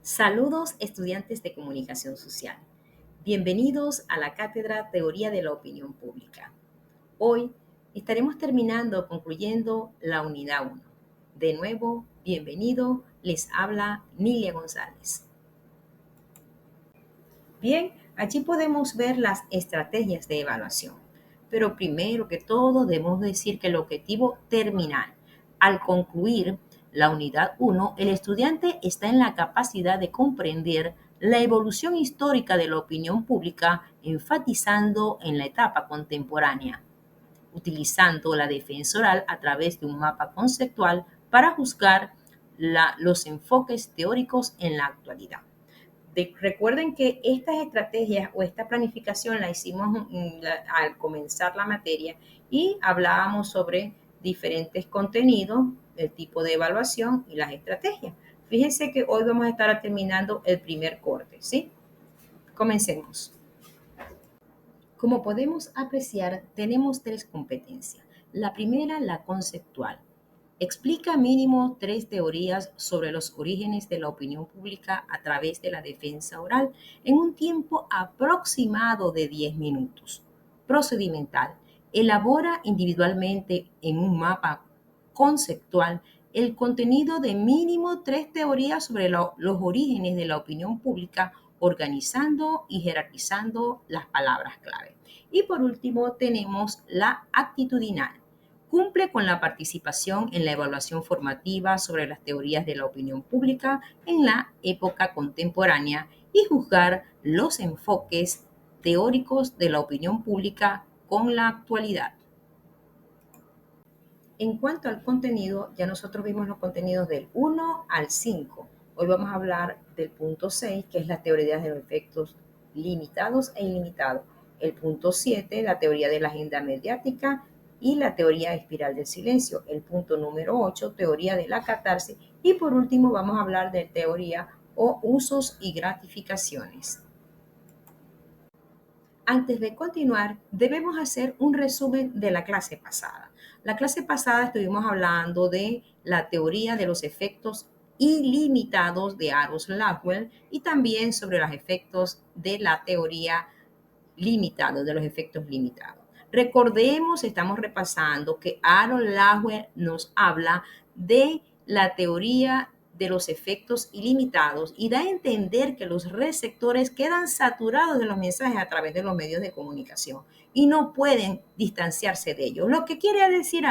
Saludos estudiantes de comunicación social. Bienvenidos a la Cátedra Teoría de la Opinión Pública. Hoy estaremos concluyendo la unidad 1. De nuevo, bienvenido, les habla Nilia González. Bien, allí podemos ver las estrategias de evaluación. Pero primero que todo debemos decir que el objetivo terminal, al concluir la unidad 1, el estudiante está en la capacidad de comprender la evolución histórica de la opinión pública, enfatizando en la etapa contemporánea, utilizando la defensa oral a través de un mapa conceptual para juzgar los enfoques teóricos en la actualidad. Recuerden que estas estrategias o esta planificación la hicimos al comenzar la materia y hablábamos sobre diferentes contenidos, el tipo de evaluación y las estrategias. Fíjense que hoy vamos a estar terminando el primer corte, ¿sí? Comencemos. Como podemos apreciar, tenemos 3 competencias. La primera, la conceptual. Explica mínimo 3 teorías sobre los orígenes de la opinión pública a través de la defensa oral en un tiempo aproximado de 10 minutos. Procedimental. Elabora individualmente en un mapa conceptual el contenido de mínimo 3 teorías sobre los orígenes de la opinión pública, organizando y jerarquizando las palabras clave. Y por último, tenemos la actitudinal. Cumple con la participación en la evaluación formativa sobre las teorías de la opinión pública en la época contemporánea y juzgar los enfoques teóricos de la opinión pública con la actualidad. En cuanto al contenido, ya nosotros vimos los contenidos del 1 al 5. Hoy vamos a hablar del punto 6, que es la teoría de los efectos limitados e ilimitados. El punto 7, la teoría de la agenda mediática y la teoría espiral del silencio. El punto número 8, teoría de la catarsis. Y por último, vamos a hablar de teoría o usos y gratificaciones. Antes de continuar, debemos hacer un resumen de la clase pasada. La clase pasada estuvimos hablando de la teoría de los efectos ilimitados de Aaron-Laswell y también sobre los efectos de la teoría limitada, de los efectos limitados. Recordemos, estamos repasando que Aaron-Laswell nos habla de la teoría de los efectos ilimitados y da a entender que los receptores quedan saturados de los mensajes a través de los medios de comunicación y no pueden distanciarse de ellos. Lo que quiere decir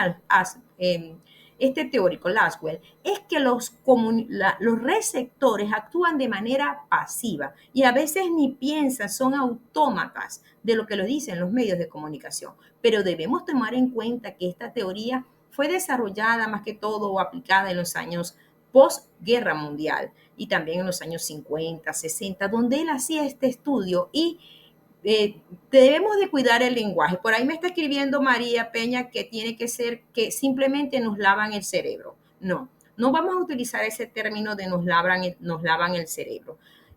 este teórico, Laswell, es que los receptores actúan de manera pasiva y a veces ni piensan, son autómatas de lo que lo dicen los medios de comunicación. Pero debemos tomar en cuenta que esta teoría fue desarrollada más que todo o aplicada en los años post-guerra mundial y también en los años 50, 60, donde él hacía este estudio y debemos de cuidar el lenguaje. Por ahí me está escribiendo María Peña que tiene que ser que simplemente nos lavan el cerebro. No, no vamos a utilizar ese término de nos lavan el cerebro.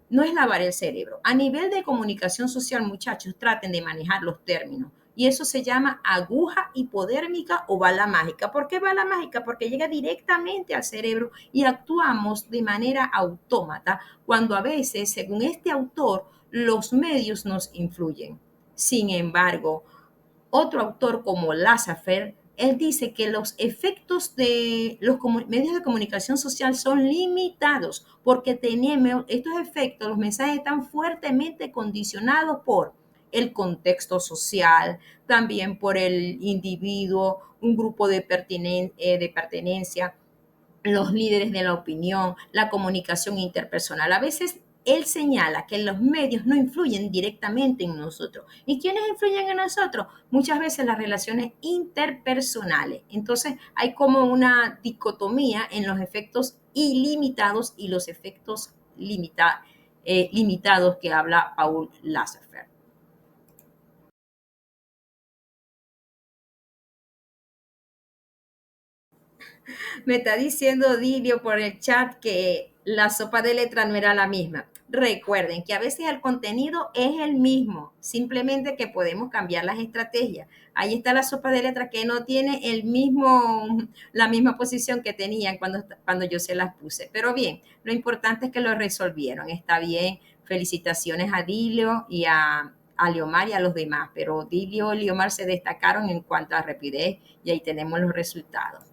No es lavar el cerebro. A nivel de comunicación social, muchachos, traten de manejar los términos. Y eso se llama aguja hipodérmica o bala mágica. ¿Por qué bala mágica? Porque llega directamente al cerebro y actuamos de manera autómata cuando a veces, según este autor, los medios nos influyen. Sin embargo, otro autor como Lassafer, él dice que los efectos de los medios de comunicación social son limitados porque tenemos estos efectos, los mensajes están fuertemente condicionados por el contexto social, también por el individuo, un grupo de pertenencia, los líderes de la opinión, la comunicación interpersonal. A veces él señala que los medios no influyen directamente en nosotros. ¿Y quiénes influyen en nosotros? Muchas veces las relaciones interpersonales. Entonces hay como una dicotomía en los efectos ilimitados y los efectos limitados que habla Paul Lassafer. Me está diciendo Dilio por el chat que La sopa de letra no era la misma. Recuerden que a veces el contenido es el mismo, simplemente que podemos cambiar las estrategias. Ahí está la sopa de letra que no tiene la misma posición que tenían cuando yo se las puse. Pero bien, lo importante es que lo resolvieron. Está bien. Felicitaciones a Dilio y a Leomar y a los demás. Pero Dilio y Leomar se destacaron en cuanto a rapidez y ahí tenemos los resultados.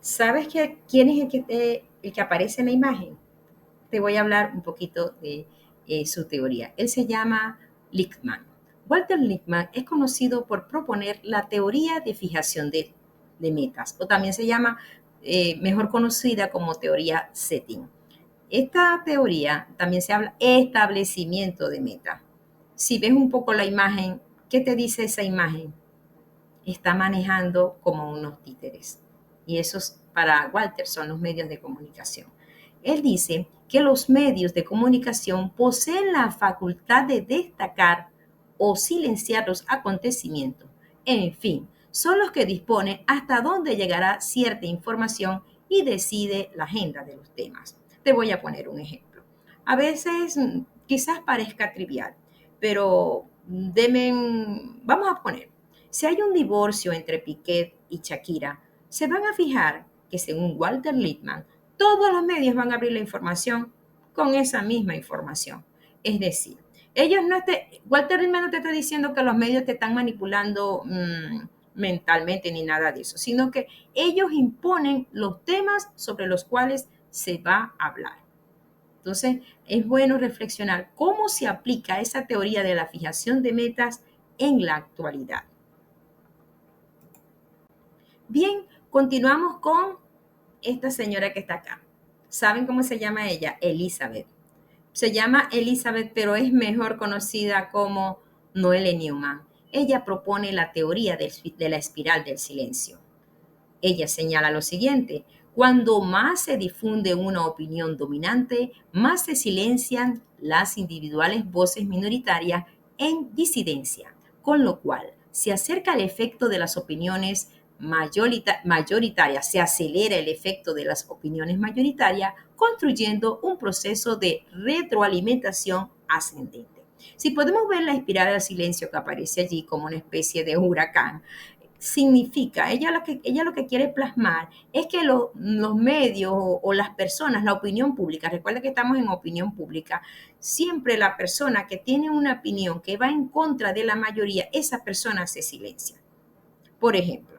¿Sabes quién es el que aparece en la imagen? Te voy a hablar un poquito de su teoría. Él se llama Lippmann. Walter Lippmann es conocido por proponer la teoría de fijación de metas, o también se llama, mejor conocida como teoría setting. Esta teoría también se habla establecimiento de metas. Si ves un poco la imagen, ¿qué te dice esa imagen? Está manejando como unos títeres. Y esos para Walter son los medios de comunicación. Él dice que los medios de comunicación poseen la facultad de destacar o silenciar los acontecimientos. En fin, son los que disponen hasta dónde llegará cierta información y decide la agenda de los temas. Te voy a poner un ejemplo. A veces quizás parezca trivial, pero vamos a poner, si hay un divorcio entre Piqué y Shakira, se van a fijar que según Walter Lippmann, todos los medios van a abrir la información con esa misma información. Es decir, Walter Lippmann no te está diciendo que los medios te están manipulando mentalmente ni nada de eso, sino que ellos imponen los temas sobre los cuales se va a hablar. Entonces, es bueno reflexionar cómo se aplica esa teoría de la fijación de metas en la actualidad. Bien, continuamos con esta señora que está acá. ¿Saben cómo se llama ella? Elizabeth. Se llama Elizabeth, pero es mejor conocida como Noelle Newman. Ella propone la teoría de la espiral del silencio. Ella señala lo siguiente: cuando más se difunde una opinión dominante, más se silencian las individuales voces minoritarias en disidencia, con lo cual se acerca el efecto de las opiniones mayoritarias, se acelera el efecto de las opiniones mayoritarias, construyendo un proceso de retroalimentación ascendente. Si podemos ver la espiral del silencio que aparece allí como una especie de huracán, significa, ella lo que quiere plasmar es que los medios o las personas, la opinión pública, recuerda que estamos en opinión pública, siempre la persona que tiene una opinión que va en contra de la mayoría, esa persona se silencia. Por ejemplo,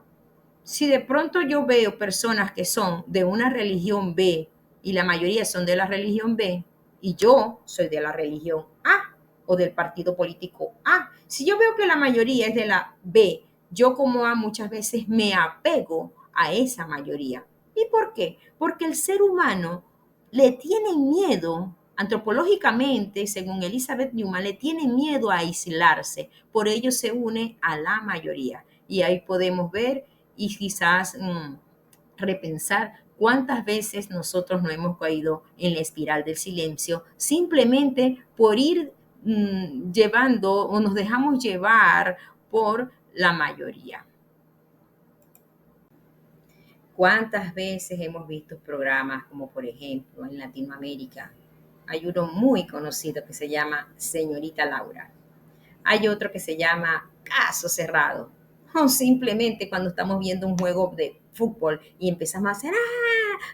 si de pronto yo veo personas que son de una religión B y la mayoría son de la religión B y yo soy de la religión A o del partido político A, si yo veo que la mayoría es de la B, yo como A muchas veces me apego a esa mayoría. ¿Y por qué? Porque el ser humano le tiene miedo, antropológicamente, según Elizabeth Newman, le tiene miedo a aislarse, por ello se une a la mayoría. Y ahí podemos ver y quizás repensar cuántas veces nosotros no hemos caído en la espiral del silencio simplemente por ir llevando o nos dejamos llevar por la mayoría. ¿Cuántas veces hemos visto programas como por ejemplo en Latinoamérica? Hay uno muy conocido que se llama Señorita Laura. Hay otro que se llama Caso Cerrado. O simplemente cuando estamos viendo un juego de fútbol y empezamos a hacer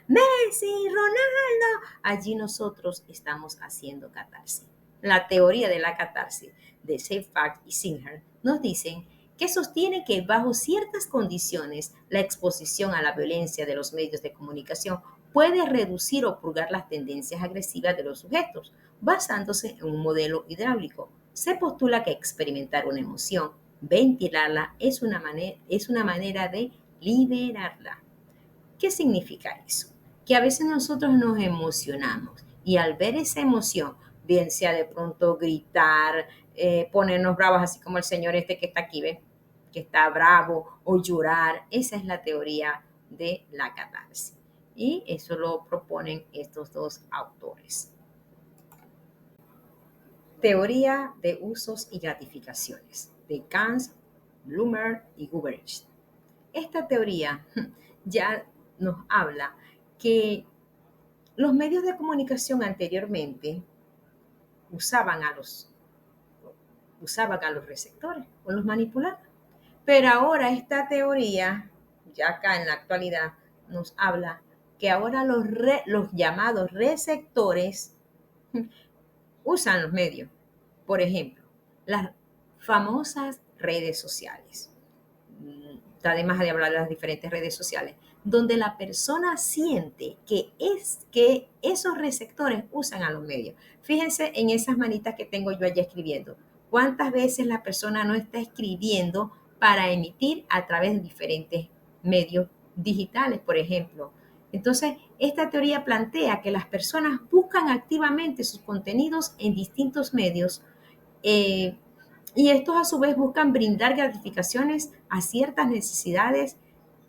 Messi, Ronaldo, allí nosotros estamos haciendo catarsis. La teoría de la catarsis de Seyfarth y Singer nos dicen que sostiene que bajo ciertas condiciones la exposición a la violencia de los medios de comunicación puede reducir o purgar las tendencias agresivas de los sujetos, basándose en un modelo hidráulico. Se postula que experimentar una emoción, ventilarla, es una manera de liberarla. ¿Qué significa eso? Que a veces nosotros nos emocionamos y al ver esa emoción, bien sea de pronto gritar, ponernos bravos, así como el señor este que está aquí, ¿ve? Que está bravo, o llorar, esa es la teoría de la catarsis. Y eso lo proponen estos dos autores. Teoría de usos y gratificaciones de Gans, Blumer y Guberich. Esta teoría ya nos habla que los medios de comunicación anteriormente usaban a los, usaban a los receptores o los manipulaban. Pero ahora esta teoría, ya acá en la actualidad, nos habla que ahora los llamados receptores usan los medios. Por ejemplo, las famosas redes sociales. Además de hablar de las diferentes redes sociales, donde la persona siente que esos receptores usan a los medios. Fíjense en esas manitas que tengo yo allá escribiendo. ¿Cuántas veces la persona no está escribiendo para emitir a través de diferentes medios digitales, por ejemplo? Entonces, esta teoría plantea que las personas buscan activamente sus contenidos en distintos medios, eh, y estos a su vez buscan brindar gratificaciones a ciertas necesidades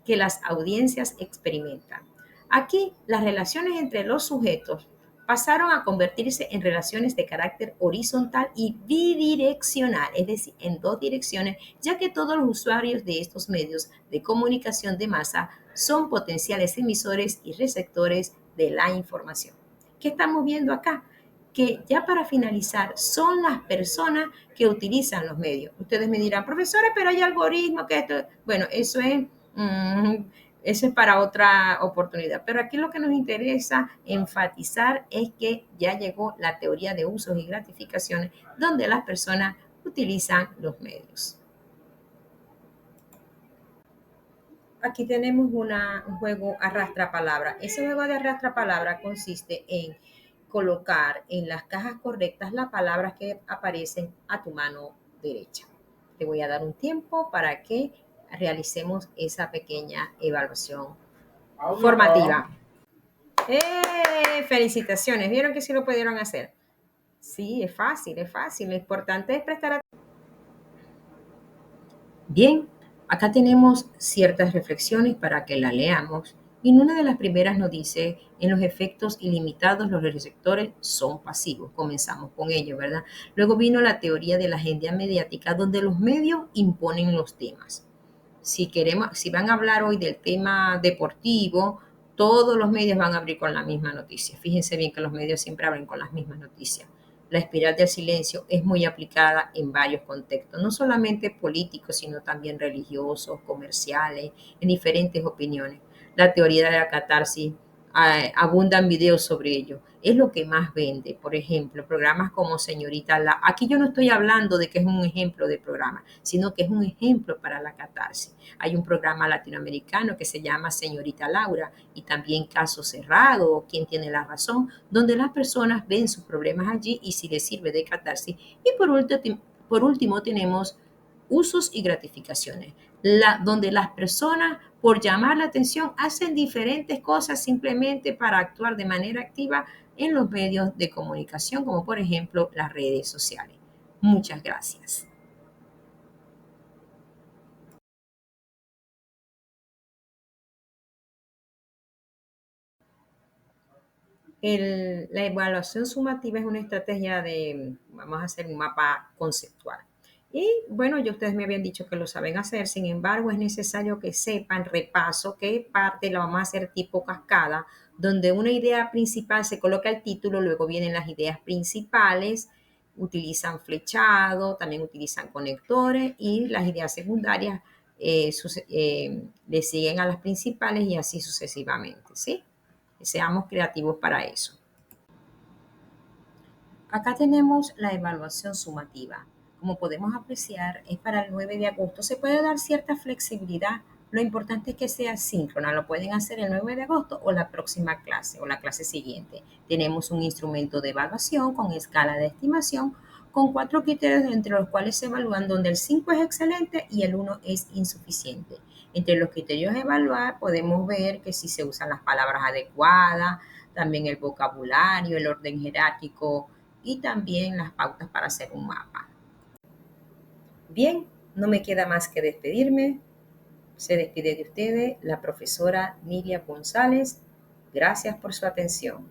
que las audiencias experimentan. Aquí las relaciones entre los sujetos pasaron a convertirse en relaciones de carácter horizontal y bidireccional, es decir, en dos direcciones, ya que todos los usuarios de estos medios de comunicación de masa son potenciales emisores y receptores de la información. ¿Qué estamos viendo acá? Que ya para finalizar, son las personas que utilizan los medios. Ustedes me dirán, profesora, pero hay algoritmos que esto, bueno, eso es para otra oportunidad. Pero aquí lo que nos interesa enfatizar es que ya llegó la teoría de usos y gratificaciones, donde las personas utilizan los medios. Aquí tenemos un juego arrastra palabra. Ese juego de arrastra palabra consiste en colocar en las cajas correctas las palabras que aparecen a tu mano derecha. Te voy a dar un tiempo para que realicemos esa pequeña evaluación formativa. Felicitaciones, ¿vieron que sí lo pudieron hacer? Sí, es fácil, es fácil. Lo importante es prestar atención. Bien, acá tenemos ciertas reflexiones para que las leamos. Y en una de las primeras nos dice, en los efectos ilimitados los receptores son pasivos. Comenzamos con ello, ¿verdad? Luego vino la teoría de la agenda mediática, donde los medios imponen los temas. Si van a hablar hoy del tema deportivo, todos los medios van a abrir con la misma noticia. Fíjense bien que los medios siempre abren con las mismas noticias. La espiral del silencio es muy aplicada en varios contextos, no solamente políticos, sino también religiosos, comerciales, en diferentes opiniones. La teoría de la catarsis, abundan videos sobre ello. Es lo que más vende. Por ejemplo, programas como Señorita La. Aquí yo no estoy hablando de que es un ejemplo de programa, sino que es un ejemplo para la catarsis. Hay un programa latinoamericano que se llama Señorita Laura y también Caso Cerrado o Quién tiene la razón, donde las personas ven sus problemas allí y si les sirve de catarsis. Y por último tenemos usos y gratificaciones, donde las personas, por llamar la atención, hacen diferentes cosas simplemente para actuar de manera activa en los medios de comunicación, como por ejemplo las redes sociales. Muchas gracias. La evaluación sumativa es una estrategia de, vamos a hacer un mapa conceptual. Y bueno, ya ustedes me habían dicho que lo saben hacer, sin embargo, es necesario que sepan repaso qué parte la vamos a hacer tipo cascada, donde una idea principal se coloca el título, luego vienen las ideas principales, utilizan flechado, también utilizan conectores y las ideas secundarias le siguen a las principales y así sucesivamente, ¿sí? Seamos creativos para eso. Acá tenemos la evaluación sumativa. Como podemos apreciar, es para el 9 de agosto. Se puede dar cierta flexibilidad. Lo importante es que sea síncrona. Lo pueden hacer el 9 de agosto o la próxima clase o la clase siguiente. Tenemos un instrumento de evaluación con escala de estimación con 4 criterios entre los cuales se evalúan donde el 5 es excelente y el 1 es insuficiente. Entre los criterios a evaluar podemos ver que si se usan las palabras adecuadas, también el vocabulario, el orden jerárquico y también las pautas para hacer un mapa. Bien, no me queda más que despedirme. Se despide de ustedes la profesora Nidia González. Gracias por su atención.